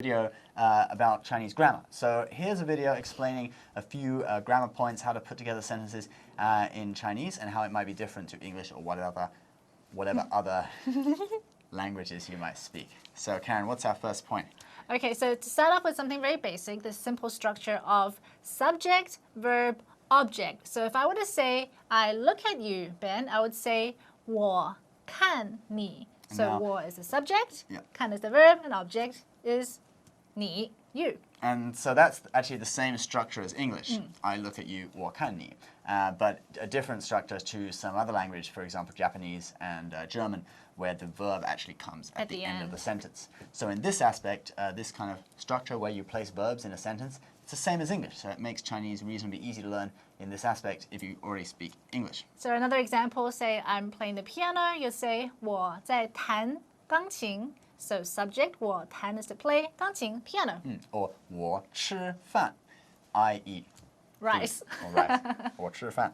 video about Chinese grammar. So here's a video explaining a few grammar points, how to put together sentences in Chinese and how it might be different to English or whatever other languages you might speak. So Karen, what's our first point? Okay, so to start off with something very basic, the simple structure of subject, verb, object. So if I were to say, I look at you, Ben, I would say, 我看你. So now, 我 is the subject, yeah. 看 is the verb, and object is 你, you. And so that's actually the same structure as English. I look at you, 我看你. But a different structure to some other language, for example, Japanese and German, where the verb actually comes at the end of the sentence. So in this aspect, this kind of structure where you place verbs in a sentence, it's the same as English. So it makes Chinese reasonably easy to learn in this aspect if you already speak English. So another example, say I'm playing the piano, you'll say 我在弹钢琴. So subject, 我弹 is to play, 钢琴, piano. Or 我吃饭, I eat Rice. Or rice. 我吃饭.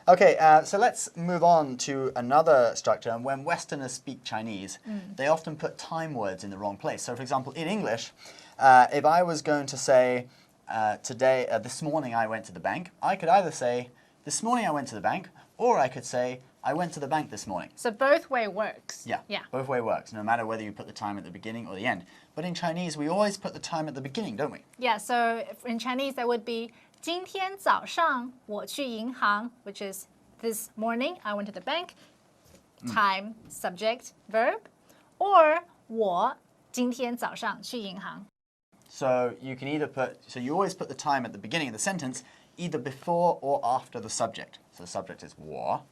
Okay, so let's move on to another structure. And when Westerners speak Chinese, they often put time words in the wrong place. So for example, in English, if I was going to say, this morning I went to the bank, I could either say, this morning I went to the bank, or I could say, I went to the bank this morning. So both way works. Yeah, both way works, no matter whether you put the time at the beginning or the end. But in Chinese, we always put the time at the beginning, don't we? Yeah, so in Chinese, that would be 今天早上我去银行, which is this morning I went to the bank. Time, subject, verb. Or 我今天早上去银行. So you can either you always put the time at the beginning of the sentence, either before or after the subject. So the subject is 我.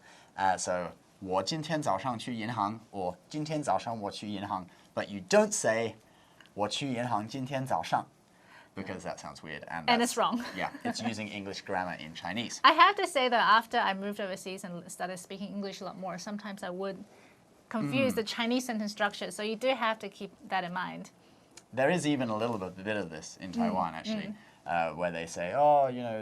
So 我今天早上去银行 or 今天早上我去银行. But you don't say 我去银行今天早上 because that sounds weird. And it's wrong. Yeah, it's using English grammar in Chinese. I have to say that after I moved overseas and started speaking English a lot more, sometimes I would confuse the Chinese sentence structure. So you do have to keep that in mind. There is even a little bit of this in Taiwan, actually, where they say, oh, you know,